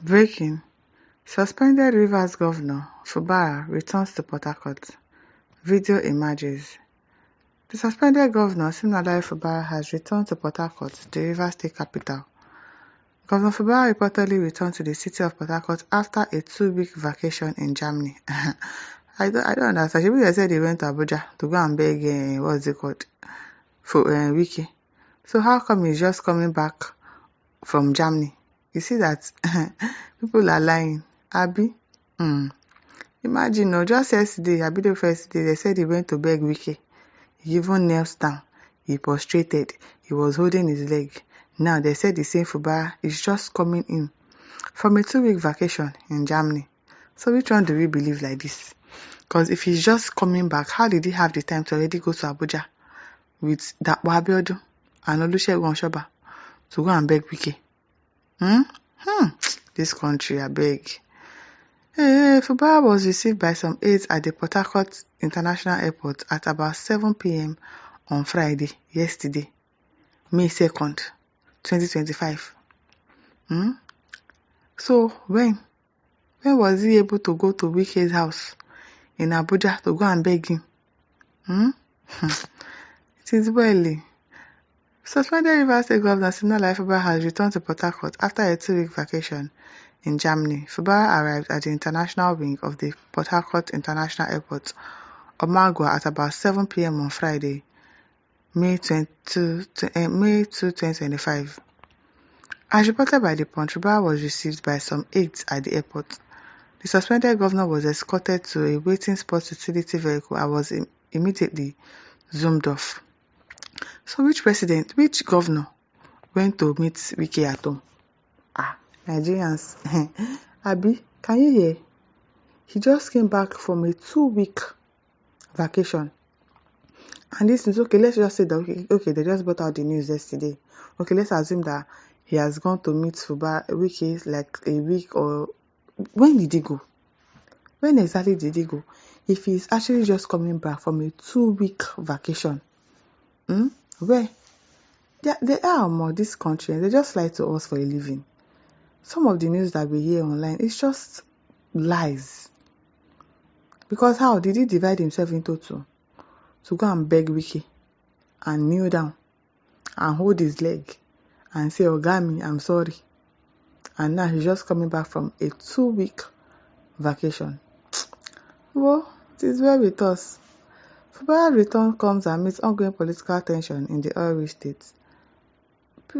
Breaking: Suspended Rivers Governor Fubara returns to Portharcourt. Video emerges. The suspended governor Siminalayi Fubara has returned to Portharcourt, the Rivers State capital. Governor Fubara reportedly returned to the city of Portharcourt after a 2-week vacation in Germany. I don't understand. Maybe they said he went to Abuja to go and beg, what's it called, for Wike. So how come he's just coming back from Germany? You see that people are lying. Abi, imagine, no, just yesterday, the first day, they said he went to beg Wike. He even knelt down. He prostrated. He was holding his leg. Now they said the same Fubara is just coming in from a 2-week vacation in Germany. So which one do we believe like this? Because if he's just coming back, how did he have the time to already go to Abuja with Dapo Abiodun and Olusegun Oshoba to go and beg Wike? This country, I beg. Fubara was received by some aides at the Portharcourt International Airport at about 7 p.m. on Friday, yesterday, May 2nd, 2025. So when was he able to go to Wike's house in Abuja to go and beg him? It is well. Suspended Rivers State Governor Siminalayi Fubara has returned to Portharcourt after a 2-week vacation in Germany. Fubara arrived at the international wing of the Portharcourt International Airport, Omagua, at about 7 p.m. on Friday, May 2, 2025. As reported by the Punch, Fubara was received by some aides at the airport. The suspended governor was escorted to a waiting sports utility vehicle and was immediately zoomed off. So which governor went to meet Wike at home? Nigerians. Abi, can you hear? He just came back from a 2-week vacation. And this is okay, let's just say that, okay, they just brought out the news yesterday. Okay, let's assume that he has gone to meet Wike like a week, or when did he go? When exactly did he go? If he's actually just coming back from a 2-week vacation, where? They are more this country, and they just lie to us for a living. Some of the news that we hear online, it's just lies. Because how did he divide himself into two? To go and beg Wike and kneel down and hold his leg and say, Ogami, I'm sorry. And now he's just coming back from a 2-week vacation. Well, it is well with us. Fubara's return comes amidst ongoing political tension in the oil-rich state.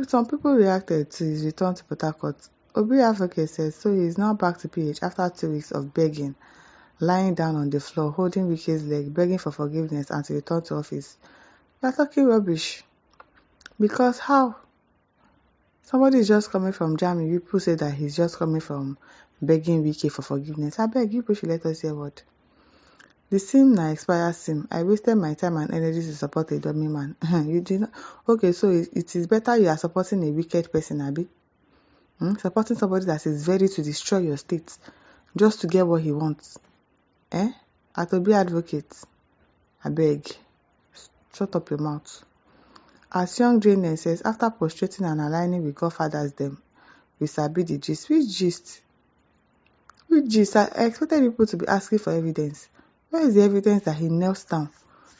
Some people reacted to his return to Portharcourt. Obi Advocate says so he is now back to PH after 2 weeks of begging, lying down on the floor, holding Wike's leg, begging for forgiveness and to return to office. We are talking rubbish. Because how? Somebody is just coming from Germany. People say that he's just coming from begging Wike for forgiveness. I beg you, people should let us hear what. The sim na expired sim. I wasted my time and energy to support a dummy man. You did not. Okay, so it is better you are supporting a wicked person, Abi. Supporting somebody that is ready to destroy your state just to get what he wants. Obi Advocate, I beg, shut up your mouth. As young Jane says, after prostrating and aligning with Godfathers them, we sabi the gist. Which gist? Which gist? I expected people to be asking for evidence. Where is the evidence that he knelt down,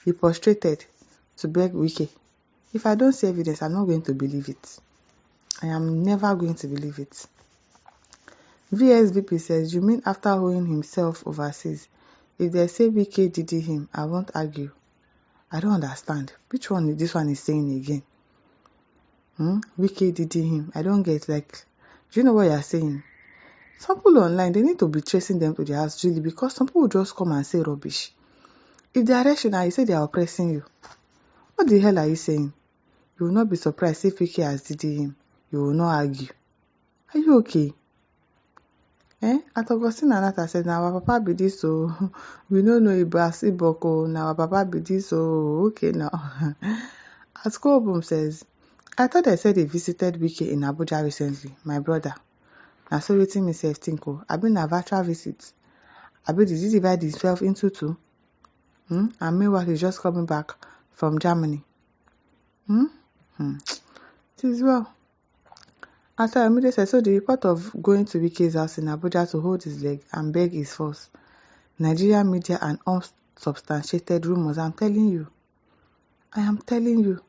he prostrated to beg Wike? If I don't see evidence, I'm not going to believe it. I am never going to believe it. VSBP says, you mean after owing himself overseas? If they say Wike did him, I won't argue. I don't understand. Which one this one is saying again? Wike did him. I don't get, do you know what you're saying? Some people online, they need to be tracing them to their house, really, because some people just come and say rubbish. If they arrest you now, you say they are oppressing you. What the hell are you saying? You will not be surprised if Wike has did him. You will not argue. Are you okay? At Augustine Anata said, now our papa be this, so we don't know Ibas Iboko, now our papa be this, so okay now. At Boom says, I thought I said he visited Wike in Abuja recently, my brother. Now so waiting myself think, I've been a virtual visit. Did he divide himself into two? And meanwhile he's just coming back from Germany. It is well. After Amide said, so the report of going to Wike's house in Abuja to hold his leg and beg is false. Nigerian media and unsubstantiated rumors. I am telling you.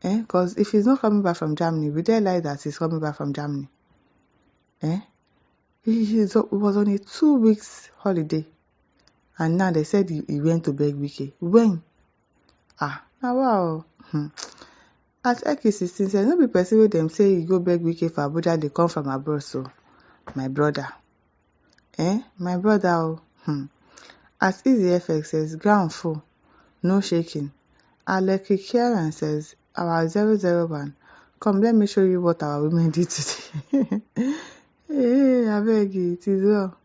Because if he's not coming back from Germany, we dare lie that he's coming back from Germany. He was on a 2 weeks holiday. And now they said he went to beg Wike. When? Now wow. As Eki16 said, no be person wey dem say you go beg Wike for Abuja, they come from abroad. So, my brother. My brother. As EasyFX says, ground full, no shaking. Aleki Kieran says, our 001. Come, let me show you what our women did today. Hey, I beg you, it is well.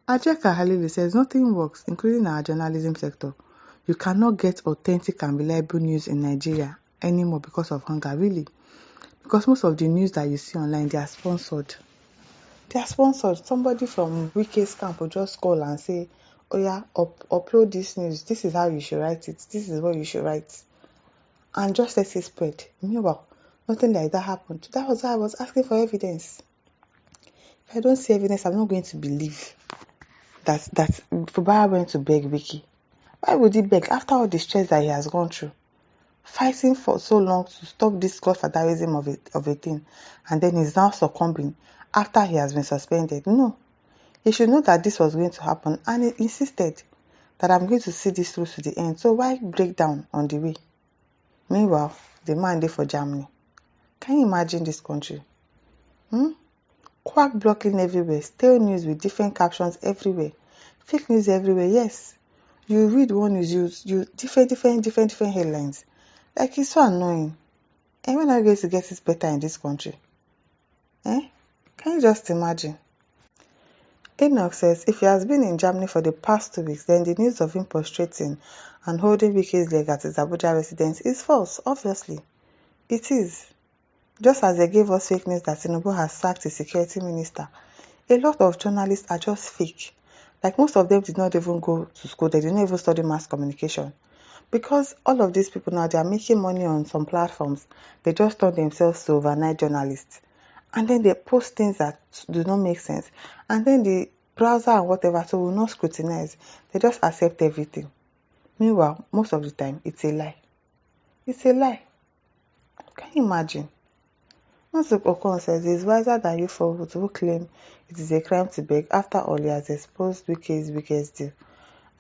Ajeka Halili says, nothing works, including our journalism sector. You cannot get authentic and reliable news in Nigeria anymore because of hunger, really. Because most of the news that you see online, they are sponsored. Somebody from Wike's camp will just call and say, oh yeah, upload this news. This is how you should write it. This is what you should write. And just let it spread. Meanwhile, nothing like that happened. That was why I was asking for evidence. If I don't see evidence, I'm not going to believe that Fubara went to beg Wike. Why would he beg after all the stress that he has gone through? Fighting for so long to stop this godfatherism of a thing, and then he's now succumbing after he has been suspended. No. He should know that this was going to happen, and he insisted that I'm going to see this through to the end. So why break down on the way? Meanwhile, the man there for Germany. Can you imagine this country? Quack blocking everywhere, stale news with different captions everywhere, fake news everywhere. Yes, you read one news, you different headlines. Like, it's so annoying. And when are we going to get it better in this country? Can you just imagine? Enoch says, if he has been in Germany for the past 2 weeks, then the news of him prostrating and holding Wike's leg at his Abuja residence is false. Obviously, it is. Just as they gave us fake news that Tinubu has sacked his security minister, a lot of journalists are just fake. Like, most of them did not even go to school. They did not even study mass communication. Because all of these people now, they are making money on some platforms. They just turn themselves to overnight journalists. And then they post things that do not make sense. And then the browser and whatever, so will not scrutinize. They just accept everything. Meanwhile, most of the time, it's a lie. It's a lie. Can you imagine? Nonso Okon says, it's wiser than you for who claim it is a crime to beg. After all, he has exposed Wike's biggest deal.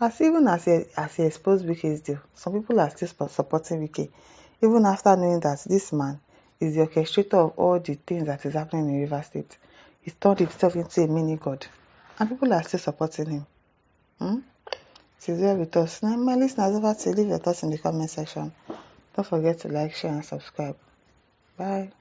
As he exposed Wike's deal, some people are still supporting Wike, even after knowing that this man is the orchestrator of all the things that is happening in River State. He's turned himself into a mini god, and people are still supporting him. It is well with us. Now, my listeners, over to leave your thoughts in the comment section. Don't forget to like, share, and subscribe. Bye.